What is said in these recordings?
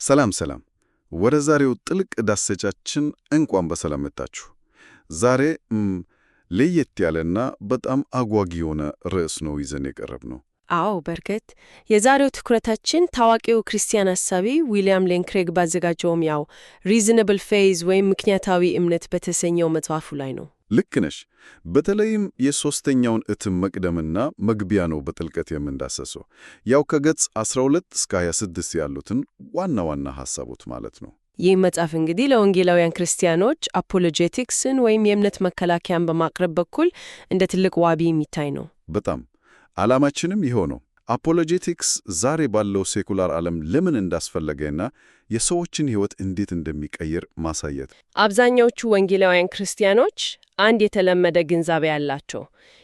ሰላም ሰላም። ወደ ዛሬው ጥልቅ ዳሰሳችን እንኳን በሰላም መጣችሁ። ዛሬ ለየት ያለና በጣም አጓጊ የሆነ ርዕስ ነው ይዘን የቀረብነው። አዎ በርግጥ የዛሬው ትኩረታችን ታዋቂው ክርስቲያን አሳቢ ዊሊያም ሌን ክሬግ ባዘጋጀውም ያው ሪዝነብል ፌዝ ወይም ምክንያታዊ እምነት በተሰኘው መጽሐፉ ላይ ነው። ልክ ነሽ። በተለይም የሦስተኛውን እትም መቅደምና መግቢያ ነው በጥልቀት የምንዳሰሰው። ያው ከገጽ 12 እስከ 26 ያሉትን ዋና ዋና ሐሳቦች ማለት ነው። ይህ መጽሐፍ እንግዲህ ለወንጌላውያን ክርስቲያኖች አፖሎጄቲክስን ወይም የእምነት መከላከያን በማቅረብ በኩል እንደ ትልቅ ዋቢ የሚታይ ነው። በጣም ዓላማችንም ይኸው ነው። አፖሎጄቲክስ ዛሬ ባለው ሴኩላር ዓለም ለምን እንዳስፈለገና የሰዎችን ሕይወት እንዴት እንደሚቀይር ማሳየት። አብዛኛዎቹ ወንጌላውያን ክርስቲያኖች አንድ የተለመደ ግንዛቤ ያላቸው፣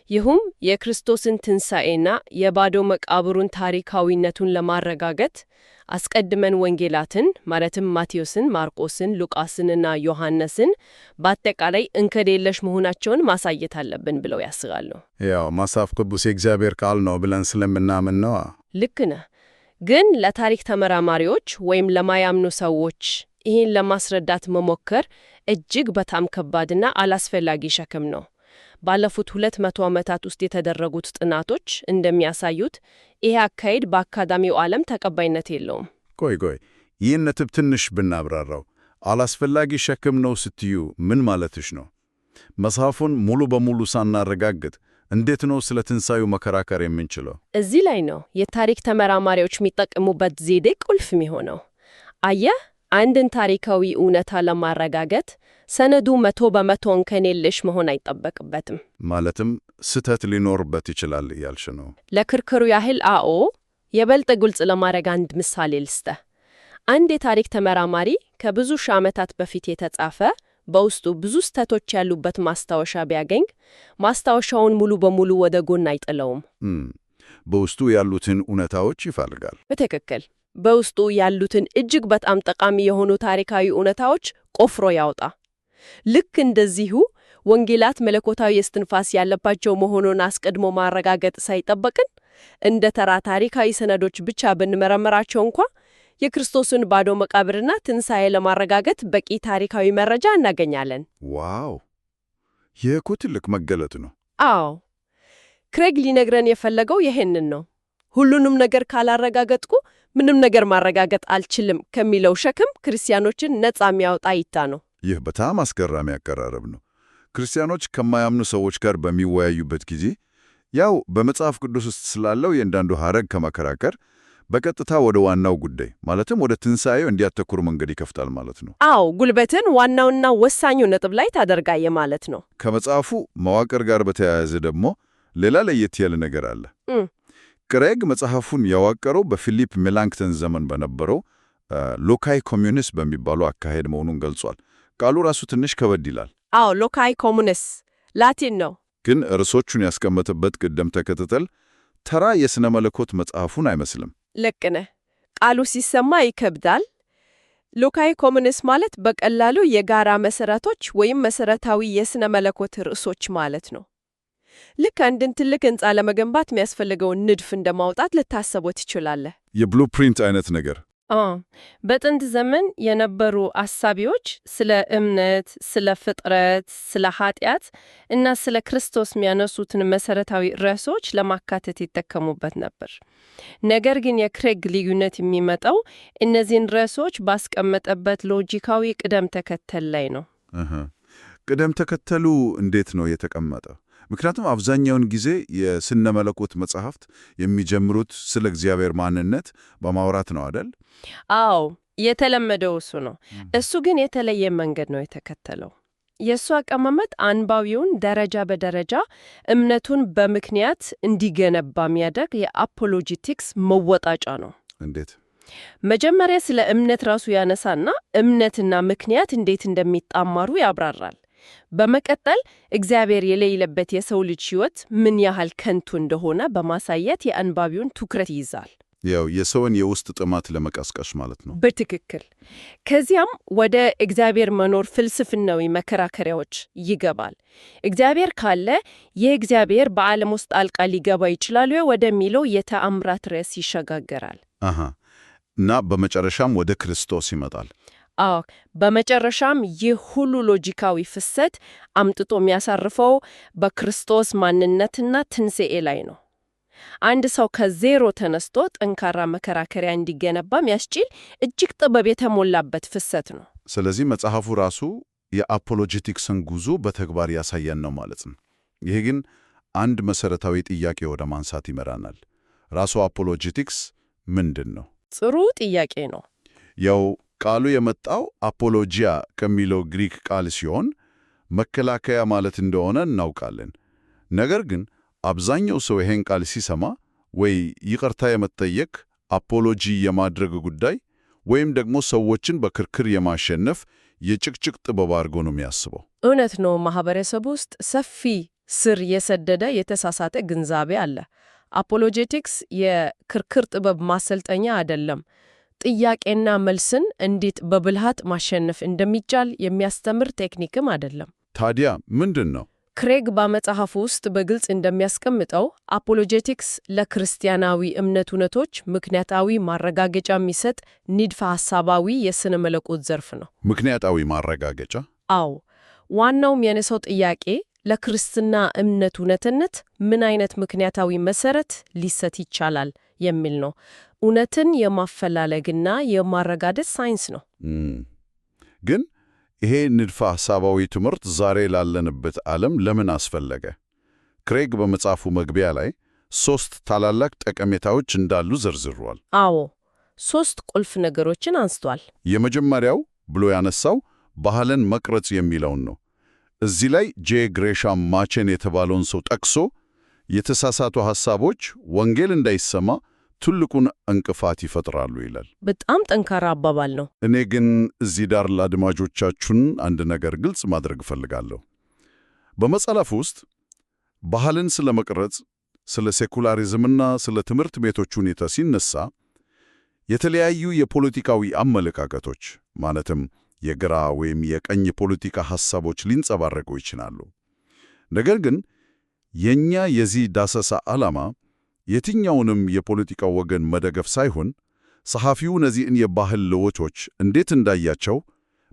ይህም የክርስቶስን ትንሣኤና የባዶ መቃብሩን ታሪካዊነቱን ለማረጋገጥ አስቀድመን ወንጌላትን ማለትም ማቴዎስን፣ ማርቆስን፣ ሉቃስንና ዮሐንስን በአጠቃላይ እንከን የለሽ መሆናቸውን ማሳየት አለብን ብለው ያስባሉ። ያው መጽሐፍ ቅዱስ የእግዚአብሔር ቃል ነው ብለን ስለምናምን ነው። ልክ ነህ። ግን ለታሪክ ተመራማሪዎች ወይም ለማያምኑ ሰዎች ይህን ለማስረዳት መሞከር እጅግ በጣም ከባድና አላስፈላጊ ሸክም ነው። ባለፉት 200 ዓመታት ውስጥ የተደረጉት ጥናቶች እንደሚያሳዩት ይሄ አካሄድ በአካዳሚው ዓለም ተቀባይነት የለውም። ቆይ ይህን ነጥብ ትንሽ ብናብራራው። አላስፈላጊ ሸክም ነው ስትዩ ምን ማለትሽ ነው? መጽሐፉን ሙሉ በሙሉ ሳናረጋግጥ እንዴት ነው ስለ ትንሣኤው መከራከር የምንችለው? እዚህ ላይ ነው የታሪክ ተመራማሪዎች የሚጠቀሙበት ዘዴ ቁልፍ የሚሆነው። አየህ፣ አንድን ታሪካዊ እውነታ ለማረጋገጥ ሰነዱ 100% እንከን የለሽ መሆን አይጠበቅበትም። ማለትም ስህተት ሊኖርበት ይችላል እያልሽ ነው? ለክርክሩ ያህል አዎ። የበልጥ ግልጽ ለማድረግ አንድ ምሳሌ ልስጥህ። አንድ የታሪክ ተመራማሪ ከብዙ ሺህ ዓመታት በፊት የተጻፈ በውስጡ ብዙ ስህተቶች ያሉበት ማስታወሻ ቢያገኝ ማስታወሻውን ሙሉ በሙሉ ወደ ጎን አይጥለውም። በውስጡ ያሉትን እውነታዎች ይፈልጋል። በትክክል በውስጡ ያሉትን እጅግ በጣም ጠቃሚ የሆኑ ታሪካዊ እውነታዎች ቆፍሮ ያውጣ። ልክ እንደዚሁ ወንጌላት መለኮታዊ እስትንፋስ ያለባቸው መሆኑን አስቀድሞ ማረጋገጥ ሳይጠበቅን እንደ ተራ ታሪካዊ ሰነዶች ብቻ ብንመረምራቸው እንኳ የክርስቶስን ባዶ መቃብርና ትንሣኤ ለማረጋገጥ በቂ ታሪካዊ መረጃ እናገኛለን። ዋው! ይህ እኮ ትልቅ መገለጥ ነው። አዎ፣ ክሬግ ሊነግረን የፈለገው ይሄንን ነው። ሁሉንም ነገር ካላረጋገጥኩ ምንም ነገር ማረጋገጥ አልችልም ከሚለው ሸክም ክርስቲያኖችን ነፃ የሚያወጣ እይታ ነው። ይህ በጣም አስገራሚ አቀራረብ ነው። ክርስቲያኖች ከማያምኑ ሰዎች ጋር በሚወያዩበት ጊዜ ያው በመጽሐፍ ቅዱስ ውስጥ ስላለው የእያንዳንዱ ሐረግ ከመከራከር በቀጥታ ወደ ዋናው ጉዳይ ማለትም ወደ ትንሣኤው እንዲያተኩር መንገድ ይከፍታል ማለት ነው። አዎ፣ ጉልበትን ዋናውና ወሳኙ ነጥብ ላይ ታደርጋየ ማለት ነው። ከመጽሐፉ መዋቅር ጋር በተያያዘ ደግሞ ሌላ ለየት ያለ ነገር አለ። ክሬግ መጽሐፉን ያዋቀረው በፊሊፕ ሜላንክተን ዘመን በነበረው ሎካይ ኮሙኒስ በሚባለው አካሄድ መሆኑን ገልጿል። ቃሉ ራሱ ትንሽ ከበድ ይላል። አዎ፣ ሎካይ ኮሙኒስ ላቲን ነው። ግን ርዕሶቹን ያስቀመጠበት ቅደም ተከተል ተራ የሥነ መለኮት መጽሐፉን አይመስልም። ልክ ነህ። ቃሉ ሲሰማ ይከብዳል። ሎካይ ኮሙኒስ ማለት በቀላሉ የጋራ መሰረቶች ወይም መሰረታዊ የሥነ መለኮት ርዕሶች ማለት ነው። ልክ አንድን ትልቅ ሕንፃ ለመገንባት የሚያስፈልገውን ንድፍ እንደማውጣት ልታሰበው ትችላለህ። የብሉፕሪንት አይነት ነገር። በጥንት ዘመን የነበሩ አሳቢዎች ስለ እምነት፣ ስለ ፍጥረት፣ ስለ ኃጢአት እና ስለ ክርስቶስ የሚያነሱትን መሰረታዊ ርዕሶች ለማካተት ይጠቀሙበት ነበር። ነገር ግን የክሬግ ልዩነት የሚመጣው እነዚህን ርዕሶች ባስቀመጠበት ሎጂካዊ ቅደም ተከተል ላይ ነው። ቅደም ተከተሉ እንዴት ነው የተቀመጠው? ምክንያቱም አብዛኛውን ጊዜ የስነ መለኮት መጽሐፍት የሚጀምሩት ስለ እግዚአብሔር ማንነት በማውራት ነው አይደል? አዎ፣ የተለመደው እሱ ነው። እሱ ግን የተለየ መንገድ ነው የተከተለው። የእሱ አቀማመጥ አንባቢውን ደረጃ በደረጃ እምነቱን በምክንያት እንዲገነባ የሚያደርግ የአፖሎጂቲክስ መወጣጫ ነው። እንዴት? መጀመሪያ ስለ እምነት ራሱ ያነሳና እምነትና ምክንያት እንዴት እንደሚጣመሩ ያብራራል። በመቀጠል እግዚአብሔር የሌለበት የሰው ልጅ ሕይወት ምን ያህል ከንቱ እንደሆነ በማሳየት የአንባቢውን ትኩረት ይይዛል። ያው የሰውን የውስጥ ጥማት ለመቀስቀስ ማለት ነው። በትክክል። ከዚያም ወደ እግዚአብሔር መኖር ፍልስፍናዊ መከራከሪያዎች ይገባል። እግዚአብሔር ካለ የእግዚአብሔር በዓለም ውስጥ ጣልቃ ሊገባ ይችላል ወደሚለው የተአምራት ርዕስ ይሸጋገራል። እና በመጨረሻም ወደ ክርስቶስ ይመጣል። አዎ፣ በመጨረሻም ይህ ሁሉ ሎጂካዊ ፍሰት አምጥቶ የሚያሳርፈው በክርስቶስ ማንነትና ትንሣኤ ላይ ነው። አንድ ሰው ከዜሮ ተነስቶ ጠንካራ መከራከሪያ እንዲገነባ የሚያስችል እጅግ ጥበብ የተሞላበት ፍሰት ነው። ስለዚህ መጽሐፉ ራሱ የአፖሎጄቲክስን ጉዞ በተግባር ያሳየን ነው ማለት ነው። ይሄ ግን አንድ መሰረታዊ ጥያቄ ወደ ማንሳት ይመራናል። ራሱ አፖሎጄቲክስ ምንድን ነው? ጥሩ ጥያቄ ነው። ያው ቃሉ የመጣው አፖሎጂያ ከሚለው ግሪክ ቃል ሲሆን መከላከያ ማለት እንደሆነ እናውቃለን። ነገር ግን አብዛኛው ሰው ይሄን ቃል ሲሰማ ወይ ይቅርታ የመጠየቅ አፖሎጂ የማድረግ ጉዳይ ወይም ደግሞ ሰዎችን በክርክር የማሸነፍ የጭቅጭቅ ጥበብ አድርጎ ነው የሚያስበው። እውነት ነው። ማህበረሰብ ውስጥ ሰፊ ስር የሰደደ የተሳሳተ ግንዛቤ አለ። አፖሎጄቲክስ የክርክር ጥበብ ማሰልጠኛ አይደለም። ጥያቄና መልስን እንዴት በብልሃት ማሸነፍ እንደሚቻል የሚያስተምር ቴክኒክም አይደለም። ታዲያ ምንድን ነው? ክሬግ በመጽሐፉ ውስጥ በግልጽ እንደሚያስቀምጠው አፖሎጄቲክስ ለክርስቲያናዊ እምነት እውነቶች ምክንያታዊ ማረጋገጫ የሚሰጥ ንድፈ ሐሳባዊ የሥነ መለኮት ዘርፍ ነው። ምክንያታዊ ማረጋገጫ? አዎ። ዋናው የሚያነሳው ጥያቄ ለክርስትና እምነት እውነትነት ምን አይነት ምክንያታዊ መሰረት ሊሰጥ ይቻላል የሚል ነው። እውነትን የማፈላለግና የማረጋገጥ ሳይንስ ነው። ግን ይሄ ንድፈ ሐሳባዊ ትምህርት ዛሬ ላለንበት ዓለም ለምን አስፈለገ? ክሬግ በመጽሐፉ መግቢያ ላይ 3 ታላላቅ ጠቀሜታዎች እንዳሉ ዘርዝሯል። አዎ፣ 3 ቁልፍ ነገሮችን አንስቷል። የመጀመሪያው ብሎ ያነሳው ባህልን መቅረጽ የሚለውን ነው። እዚህ ላይ ጄ ግሬሻም ማቼን የተባለውን ሰው ጠቅሶ የተሳሳቱ ሐሳቦች ወንጌል እንዳይሰማ ትልቁን እንቅፋት ይፈጥራሉ ይላል። በጣም ጠንካራ አባባል ነው። እኔ ግን እዚህ ዳር ለአድማጮቻችሁን አንድ ነገር ግልጽ ማድረግ እፈልጋለሁ። በመጽሐፉ ውስጥ ባህልን ስለ መቅረጽ፣ ስለ ሴኩላሪዝምና ስለ ትምህርት ቤቶች ሁኔታ ሲነሳ የተለያዩ የፖለቲካዊ አመለካከቶች ማለትም የግራ ወይም የቀኝ ፖለቲካ ሐሳቦች ሊንጸባረቁ ይችላሉ። ነገር ግን የኛ የዚህ ዳሰሳ ዓላማ የትኛውንም የፖለቲካ ወገን መደገፍ ሳይሆን ጸሐፊው እነዚህን የባህል ለውጦች እንዴት እንዳያቸው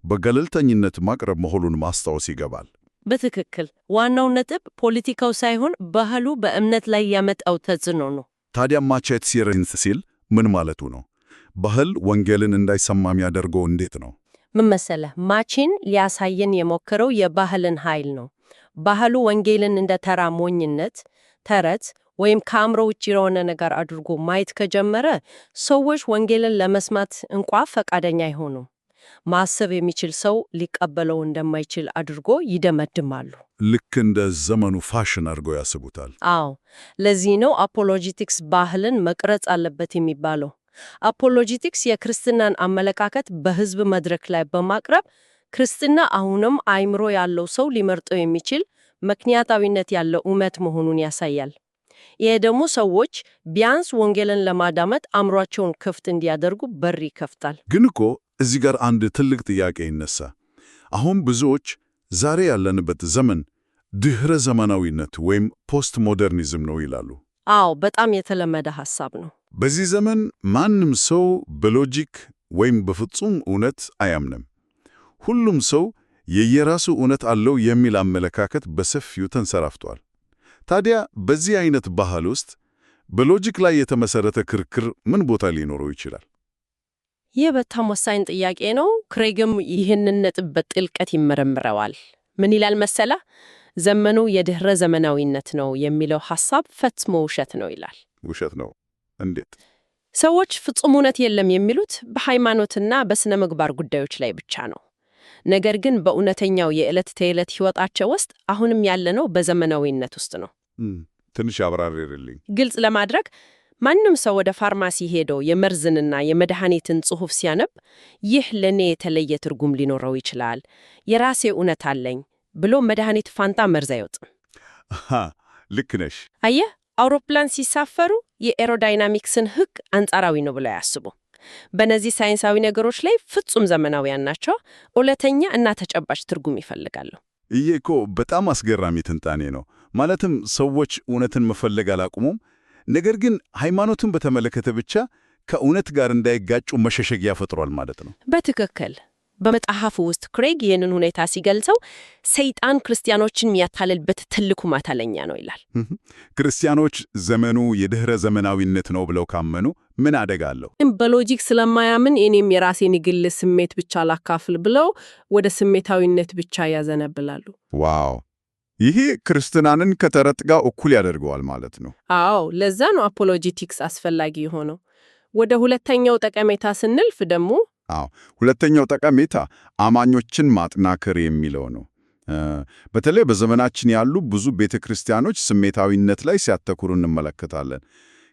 በገለልተኝነት ማቅረብ መሆኑን ማስታወስ ይገባል። በትክክል ዋናው ነጥብ ፖለቲካው ሳይሆን ባህሉ በእምነት ላይ ያመጣው ተጽዕኖ ነው። ታዲያ ማቼት ሲል ምን ማለቱ ነው? ባህል ወንጌልን እንዳይሰማ የሚያደርገው እንዴት ነው? ምን መሰለህ፣ ማቼን ሊያሳየን የሞከረው የባህልን ኃይል ነው። ባህሉ ወንጌልን እንደ ተራ ሞኝነት፣ ተረት ወይም ከአእምሮ ውጭ የሆነ ነገር አድርጎ ማየት ከጀመረ ሰዎች ወንጌልን ለመስማት እንኳ ፈቃደኛ አይሆኑም። ማሰብ የሚችል ሰው ሊቀበለው እንደማይችል አድርጎ ይደመድማሉ። ልክ እንደ ዘመኑ ፋሽን አድርገው ያስቡታል። አዎ፣ ለዚህ ነው አፖሎጂቲክስ ባህልን መቅረጽ አለበት የሚባለው። አፖሎጂቲክስ የክርስትናን አመለካከት በሕዝብ መድረክ ላይ በማቅረብ ክርስትና አሁንም አእምሮ ያለው ሰው ሊመርጠው የሚችል ምክንያታዊነት ያለው እውነት መሆኑን ያሳያል። ይሄ ደግሞ ሰዎች ቢያንስ ወንጌልን ለማዳመጥ አእምሯቸውን ክፍት እንዲያደርጉ በር ይከፍታል። ግን እኮ እዚህ ጋር አንድ ትልቅ ጥያቄ ይነሳ። አሁን ብዙዎች ዛሬ ያለንበት ዘመን ድህረ ዘመናዊነት ወይም ፖስት ሞደርኒዝም ነው ይላሉ። አዎ፣ በጣም የተለመደ ሐሳብ ነው። በዚህ ዘመን ማንም ሰው በሎጂክ ወይም በፍጹም እውነት አያምንም። ሁሉም ሰው የየራሱ እውነት አለው የሚል አመለካከት በሰፊው ተንሰራፍቷል። ታዲያ በዚህ አይነት ባህል ውስጥ በሎጂክ ላይ የተመሰረተ ክርክር ምን ቦታ ሊኖረው ይችላል? ይህ በጣም ወሳኝ ጥያቄ ነው። ክሬግም ይህንን ነጥብ በጥልቀት ይመረምረዋል። ምን ይላል መሰላ? ዘመኑ የድህረ ዘመናዊነት ነው የሚለው ሐሳብ ፈጽሞ ውሸት ነው ይላል። ውሸት ነው? እንዴት? ሰዎች ፍጹም እውነት የለም የሚሉት በሃይማኖትና በሥነ ምግባር ጉዳዮች ላይ ብቻ ነው። ነገር ግን በእውነተኛው የዕለት ተዕለት ሕይወታቸው ውስጥ አሁንም ያለነው በዘመናዊነት ውስጥ ነው። ትንሽ አብራሪልኝ። ግልጽ ለማድረግ ማንም ሰው ወደ ፋርማሲ ሄዶ የመርዝንና የመድኃኒትን ጽሑፍ ሲያነብ ይህ ለእኔ የተለየ ትርጉም ሊኖረው ይችላል፣ የራሴ እውነት አለኝ ብሎ መድኃኒት ፋንታ መርዝ አይወጥም። ልክ ነሽ። አየህ፣ አውሮፕላን ሲሳፈሩ የኤሮዳይናሚክስን ሕግ አንጻራዊ ነው ብለው ያስቡ። በእነዚህ ሳይንሳዊ ነገሮች ላይ ፍጹም ዘመናዊያን ናቸው። እውነተኛ እና ተጨባጭ ትርጉም ይፈልጋሉ። ይህ እኮ በጣም አስገራሚ ትንታኔ ነው። ማለትም ሰዎች እውነትን መፈለግ አላቁሙም፣ ነገር ግን ሃይማኖትን በተመለከተ ብቻ ከእውነት ጋር እንዳይጋጩ መሸሸጊያ ፈጥሯል ማለት ነው። በትክክል። በመጽሐፉ ውስጥ ክሬግ ይህንን ሁኔታ ሲገልጸው ሰይጣን ክርስቲያኖችን የሚያታልልበት ትልቁ ማታለኛ ነው ይላል። ክርስቲያኖች ዘመኑ የድኅረ ዘመናዊነት ነው ብለው ካመኑ ምን አደጋ አለው? በሎጂክ ስለማያምን እኔም የራሴን የግል ስሜት ብቻ ላካፍል ብለው ወደ ስሜታዊነት ብቻ ያዘነብላሉ። ዋው! ይሄ ክርስትናንን ከተረት ጋር እኩል ያደርገዋል ማለት ነው። አዎ፣ ለዛ ነው አፖሎጂቲክስ አስፈላጊ የሆነው። ወደ ሁለተኛው ጠቀሜታ ስንልፍ ደግሞ ሁለተኛው ጠቀሜታ አማኞችን ማጠናከር የሚለው ነው። በተለይ በዘመናችን ያሉ ብዙ ቤተ ክርስቲያኖች ስሜታዊነት ላይ ሲያተኩሩ እንመለከታለን።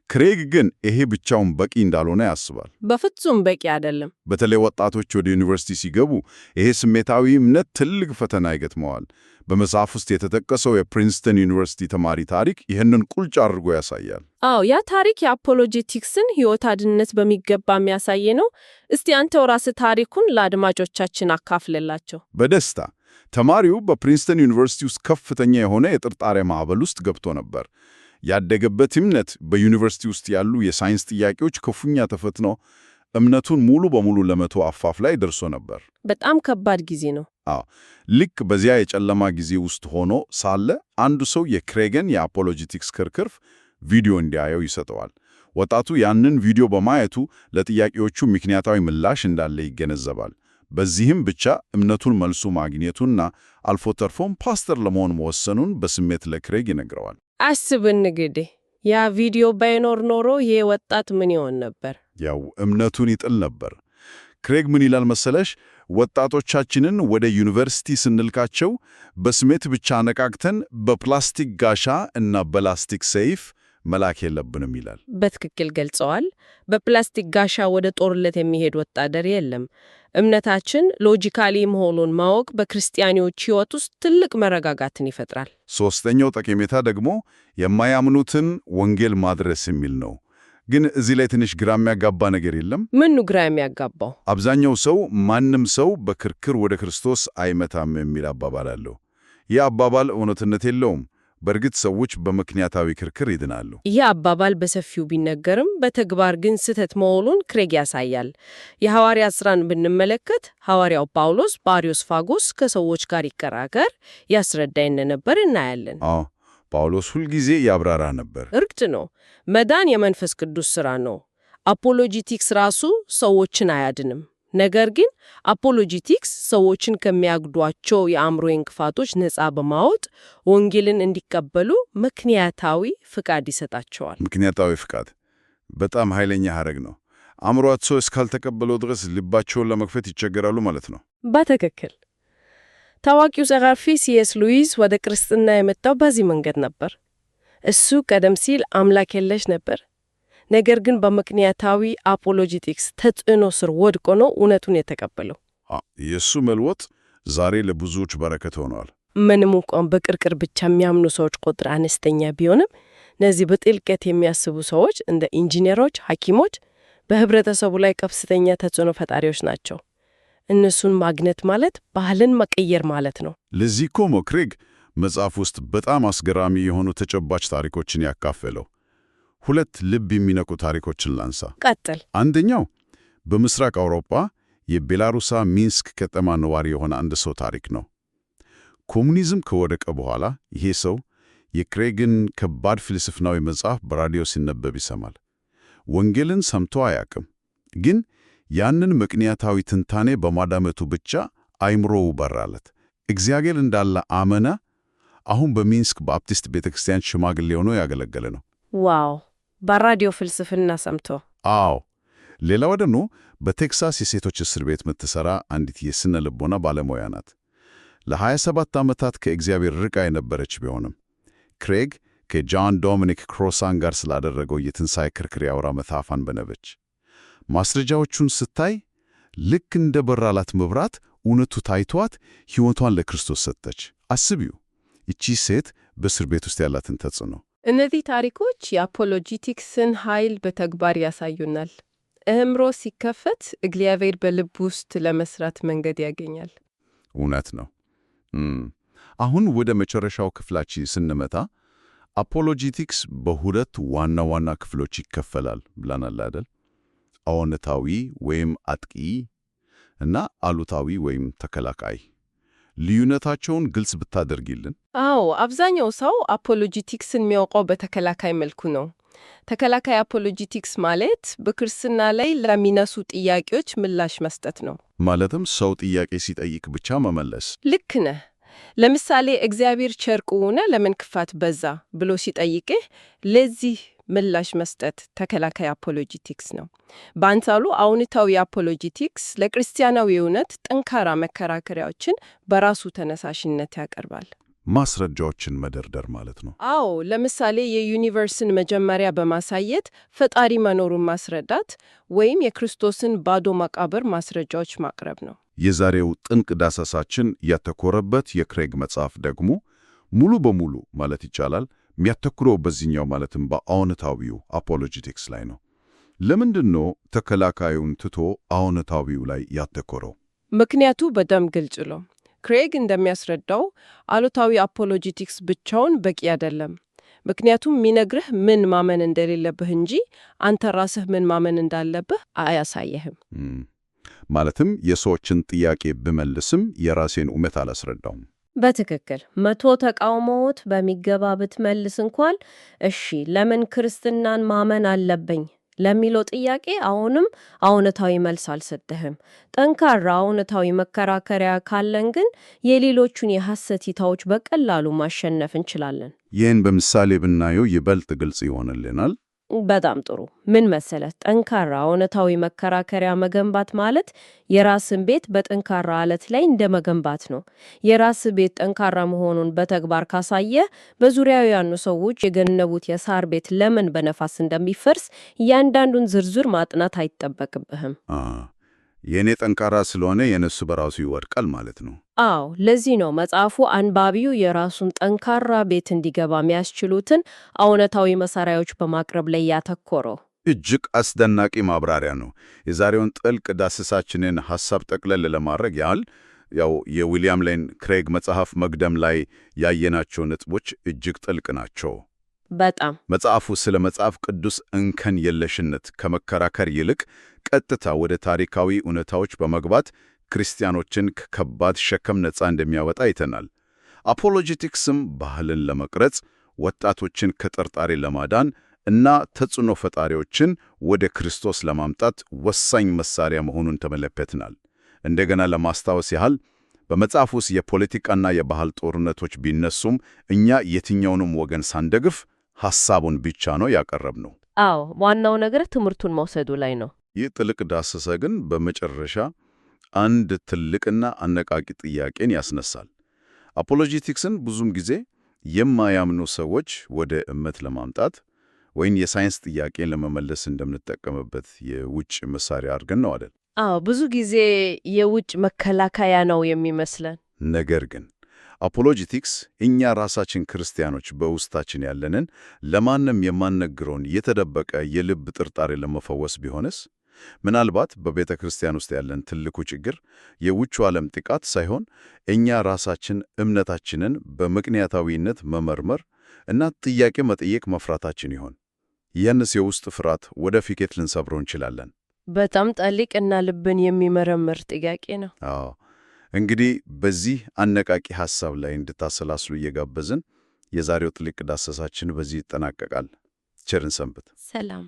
ክሬግ ግን ይሄ ብቻውን በቂ እንዳልሆነ ያስባል። በፍጹም በቂ አይደለም። በተለይ ወጣቶች ወደ ዩኒቨርሲቲ ሲገቡ ይሄ ስሜታዊ እምነት ትልቅ ፈተና ይገጥመዋል። በመጽሐፍ ውስጥ የተጠቀሰው የፕሪንስተን ዩኒቨርሲቲ ተማሪ ታሪክ ይህንን ቁልጭ አድርጎ ያሳያል። አዎ፣ ያ ታሪክ የአፖሎጂቲክስን ሕይወት አድነት በሚገባ የሚያሳይ ነው። እስቲ አንተው ራስህ ታሪኩን ለአድማጮቻችን አካፍልላቸው። በደስታ። ተማሪው በፕሪንስተን ዩኒቨርሲቲ ውስጥ ከፍተኛ የሆነ የጥርጣሬ ማዕበል ውስጥ ገብቶ ነበር። ያደገበት እምነት በዩኒቨርሲቲ ውስጥ ያሉ የሳይንስ ጥያቄዎች ክፉኛ ተፈትኖ እምነቱን ሙሉ በሙሉ ለመተው አፋፍ ላይ ደርሶ ነበር። በጣም ከባድ ጊዜ ነው። ልክ በዚያ የጨለማ ጊዜ ውስጥ ሆኖ ሳለ አንዱ ሰው የክሬግን የአፖሎጂቲክስ ክርክር ቪዲዮ እንዲያየው ይሰጠዋል። ወጣቱ ያንን ቪዲዮ በማየቱ ለጥያቄዎቹ ምክንያታዊ ምላሽ እንዳለ ይገነዘባል። በዚህም ብቻ እምነቱን መልሶ ማግኘቱና አልፎ ተርፎም ፓስተር ለመሆን መወሰኑን በስሜት ለክሬግ ይነግረዋል። አስብ እንግዲህ ያ ቪዲዮ ባይኖር ኖሮ ይህ ወጣት ምን ይሆን ነበር? ያው እምነቱን ይጥል ነበር። ክሬግ ምን ይላል መሰለሽ? ወጣቶቻችንን ወደ ዩኒቨርሲቲ ስንልካቸው በስሜት ብቻ አነቃቅተን በፕላስቲክ ጋሻ እና በላስቲክ ሰይፍ መላክ የለብንም ይላል። በትክክል ገልጸዋል። በፕላስቲክ ጋሻ ወደ ጦርነት የሚሄድ ወታደር የለም። እምነታችን ሎጂካሊ መሆኑን ማወቅ በክርስቲያኖች ሕይወት ውስጥ ትልቅ መረጋጋትን ይፈጥራል። ሦስተኛው ጠቀሜታ ደግሞ የማያምኑትን ወንጌል ማድረስ የሚል ነው። ግን እዚህ ላይ ትንሽ ግራ የሚያጋባ ነገር የለም? ምኑ ግራ የሚያጋባው? አብዛኛው ሰው ማንም ሰው በክርክር ወደ ክርስቶስ አይመታም የሚል አባባል አለው። ይህ አባባል እውነትነት የለውም። በእርግጥ ሰዎች በምክንያታዊ ክርክር ይድናሉ። ይህ አባባል በሰፊው ቢነገርም በተግባር ግን ስህተት መሆኑን ክሬግ ያሳያል። የሐዋርያት ሥራን ብንመለከት ሐዋርያው ጳውሎስ በአርዮስፋጎስ ከሰዎች ጋር ይከራከር፣ ያስረዳ እንደነበር እናያለን። ጳውሎስ ሁልጊዜ ያብራራ ነበር። እርግጥ ነው መዳን የመንፈስ ቅዱስ ሥራ ነው። አፖሎጂቲክስ ራሱ ሰዎችን አያድንም። ነገር ግን አፖሎጂቲክስ ሰዎችን ከሚያግዷቸው የአእምሮ እንቅፋቶች ነፃ በማወጥ ወንጌልን እንዲቀበሉ ምክንያታዊ ፍቃድ ይሰጣቸዋል። ምክንያታዊ ፍቃድ በጣም ኃይለኛ ሐረግ ነው። አእምሮአቸው እስካልተቀበለው ድረስ ልባቸውን ለመክፈት ይቸገራሉ ማለት ነው። በትክክል። ታዋቂው ጸሐፊ ሲኤስ ሉዊስ ወደ ክርስትና የመጣው በዚህ መንገድ ነበር። እሱ ቀደም ሲል አምላክ የለሽ ነበር። ነገር ግን በምክንያታዊ አፖሎጂቲክስ ተጽዕኖ ስር ወድቆ ነው እውነቱን የተቀበለው። የእሱ መልወጥ ዛሬ ለብዙዎች በረከት ሆኗል። ምንም እንኳን በቅርቅር ብቻ የሚያምኑ ሰዎች ቁጥር አነስተኛ ቢሆንም እነዚህ በጥልቀት የሚያስቡ ሰዎች እንደ ኢንጂነሮች፣ ሐኪሞች በህብረተሰቡ ላይ ከፍተኛ ተጽዕኖ ፈጣሪዎች ናቸው። እነሱን ማግኘት ማለት ባህልን መቀየር ማለት ነው። ለዚህ እኮ ነው ክሬግ መጽሐፍ ውስጥ በጣም አስገራሚ የሆኑ ተጨባጭ ታሪኮችን ያካፈለው። ሁለት ልብ የሚነኩ ታሪኮችን ላንሳ። ቀጥል። አንደኛው በምስራቅ አውሮፓ የቤላሩሳ ሚንስክ ከተማ ነዋሪ የሆነ አንድ ሰው ታሪክ ነው። ኮሙኒዝም ከወደቀ በኋላ ይሄ ሰው የክሬግን ከባድ ፍልስፍናዊ መጽሐፍ በራዲዮ ሲነበብ ይሰማል። ወንጌልን ሰምቶ አያውቅም፣ ግን ያንን ምክንያታዊ ትንታኔ በማዳመጡ ብቻ አይምሮው በራለት። እግዚአብሔር እንዳለ አመነ። አሁን በሚንስክ ባፕቲስት ቤተክርስቲያን ሽማግሌ ሆኖ ያገለገለ ነው። ዋው! በራዲዮ ፍልስፍና ሰምቶ? አዎ። ሌላዋ ደግሞ በቴክሳስ የሴቶች እስር ቤት የምትሠራ አንዲት የሥነ ልቦና ባለሙያ ናት። ለ27 ዓመታት ከእግዚአብሔር ርቃ የነበረች ቢሆንም ክሬግ ከጆን ዶሚኒክ ክሮሳን ጋር ስላደረገው የትንሣኤ ክርክር ያወራ መጽሐፍ አንበበች። ማስረጃዎቹን ስታይ ልክ እንደ በራላት መብራት እውነቱ ታይቷት ሕይወቷን ለክርስቶስ ሰጠች። አስቢው፣ ይቺ ሴት በእስር ቤት ውስጥ ያላትን ተጽዕኖ። እነዚህ ታሪኮች የአፖሎጂቲክስን ኃይል በተግባር ያሳዩናል። አእምሮ ሲከፈት እግዚአብሔር በልብ ውስጥ ለመስራት መንገድ ያገኛል። እውነት ነው። አሁን ወደ መጨረሻው ክፍላችን ስንመጣ አፖሎጂቲክስ በሁለት ዋና ዋና ክፍሎች ይከፈላል ብለናል አይደል? አዎንታዊ ወይም አጥቂ እና አሉታዊ ወይም ተከላካይ ልዩነታቸውን ግልጽ ብታደርጊልን። አዎ፣ አብዛኛው ሰው አፖሎጂቲክስን የሚያውቀው በተከላካይ መልኩ ነው። ተከላካይ አፖሎጂቲክስ ማለት በክርስትና ላይ ለሚነሱ ጥያቄዎች ምላሽ መስጠት ነው። ማለትም ሰው ጥያቄ ሲጠይቅ ብቻ መመለስ። ልክ ነህ። ለምሳሌ እግዚአብሔር ቸር ከሆነ ለምን ክፋት በዛ ብሎ ሲጠይቅህ ለዚህ ምላሽ መስጠት ተከላካይ አፖሎጂቲክስ ነው። በአንጻሩ አዎንታዊ አፖሎጂቲክስ ለክርስቲያናዊ እውነት ጠንካራ መከራከሪያዎችን በራሱ ተነሳሽነት ያቀርባል። ማስረጃዎችን መደርደር ማለት ነው። አዎ፣ ለምሳሌ የዩኒቨርስን መጀመሪያ በማሳየት ፈጣሪ መኖሩን ማስረዳት ወይም የክርስቶስን ባዶ መቃብር ማስረጃዎች ማቅረብ ነው። የዛሬው ጥልቅ ዳሰሳችን ያተኮረበት የክሬግ መጽሐፍ ደግሞ ሙሉ በሙሉ ማለት ይቻላል የሚያተኩረው በዚህኛው ማለትም በአዎንታዊው አፖሎጂቲክስ ላይ ነው። ለምንድን ነው ተከላካዩን ትቶ አዎንታዊው ላይ ያተኮረው? ምክንያቱ በጣም ግልጽ ነው። ክሬግ እንደሚያስረዳው አሉታዊ አፖሎጂቲክስ ብቻውን በቂ አይደለም። ምክንያቱም የሚነግርህ ምን ማመን እንደሌለብህ እንጂ አንተ ራስህ ምን ማመን እንዳለብህ አያሳየህም። ማለትም የሰዎችን ጥያቄ ብመልስም የራሴን እውነት አላስረዳውም። በትክክል 100 ተቃውሞዎት በሚገባ ብትመልስ እንኳን እሺ ለምን ክርስትናን ማመን አለብኝ ለሚለው ጥያቄ አሁንም አዎንታዊ መልስ አልሰጠህም። ጠንካራ አዎንታዊ መከራከሪያ ካለን ግን የሌሎቹን የሐሰት እይታዎች በቀላሉ ማሸነፍ እንችላለን። ይህን በምሳሌ ብናየው ይበልጥ ግልጽ ይሆንልናል። በጣም ጥሩ። ምን መሰለህ፣ ጠንካራ እውነታዊ መከራከሪያ መገንባት ማለት የራስን ቤት በጠንካራ አለት ላይ እንደ መገንባት ነው። የራስ ቤት ጠንካራ መሆኑን በተግባር ካሳየ በዙሪያው ያሉ ሰዎች የገነቡት የሳር ቤት ለምን በነፋስ እንደሚፈርስ እያንዳንዱን ዝርዝር ማጥናት አይጠበቅብህም። የእኔ ጠንካራ ስለሆነ የነሱ በራሱ ይወድቃል ማለት ነው። አዎ፣ ለዚህ ነው መጽሐፉ አንባቢው የራሱን ጠንካራ ቤት እንዲገባ የሚያስችሉትን እውነታዊ መሳሪያዎች በማቅረብ ላይ ያተኮረው። እጅግ አስደናቂ ማብራሪያ ነው። የዛሬውን ጥልቅ ዳሰሳችንን ሐሳብ ጠቅለል ለማድረግ ያህል የዊሊያም ሌን ክሬግ መጽሐፍ መግደም ላይ ያየናቸው ነጥቦች እጅግ ጥልቅ ናቸው። በጣም መጽሐፉ ስለ መጽሐፍ ቅዱስ እንከን የለሽነት ከመከራከር ይልቅ ቀጥታ ወደ ታሪካዊ እውነታዎች በመግባት ክርስቲያኖችን ከከባድ ሸክም ነፃ እንደሚያወጣ አይተናል። አፖሎጂቲክስም ባህልን ለመቅረጽ፣ ወጣቶችን ከጥርጣሬ ለማዳን እና ተጽዕኖ ፈጣሪዎችን ወደ ክርስቶስ ለማምጣት ወሳኝ መሳሪያ መሆኑን ተመለከትናል። እንደገና ለማስታወስ ያህል በመጽሐፍ ውስጥ የፖለቲካና የባህል ጦርነቶች ቢነሱም እኛ የትኛውንም ወገን ሳንደግፍ ሐሳቡን ብቻ ነው ያቀረብነው። አዎ፣ ዋናው ነገር ትምህርቱን መውሰዱ ላይ ነው። ይህ ጥልቅ ዳሰሳ ግን በመጨረሻ አንድ ትልቅና አነቃቂ ጥያቄን ያስነሳል። አፖሎጂቲክስን ብዙም ጊዜ የማያምኑ ሰዎች ወደ እምነት ለማምጣት ወይም የሳይንስ ጥያቄን ለመመለስ እንደምንጠቀምበት የውጭ መሳሪያ አድርገን ነው አይደል? አዎ፣ ብዙ ጊዜ የውጭ መከላከያ ነው የሚመስለን። ነገር ግን አፖሎጂቲክስ እኛ ራሳችን ክርስቲያኖች በውስጣችን ያለንን ለማንም የማንነግረውን የተደበቀ የልብ ጥርጣሬ ለመፈወስ ቢሆንስ? ምናልባት በቤተ ክርስቲያን ውስጥ ያለን ትልቁ ችግር የውጭ ዓለም ጥቃት ሳይሆን እኛ ራሳችን እምነታችንን በምክንያታዊነት መመርመር እና ጥያቄ መጠየቅ መፍራታችን ይሆን? ይህንስ የውስጥ ፍርሃት ወደፊት ልንሰብረው እንችላለን። በጣም ጠሊቅ እና ልብን የሚመረምር ጥያቄ ነው። አዎ፣ እንግዲህ በዚህ አነቃቂ ሐሳብ ላይ እንድታሰላስሉ እየጋበዝን የዛሬው ጥልቅ ዳሰሳችን በዚህ ይጠናቀቃል። ቸርን ሰንብት። ሰላም።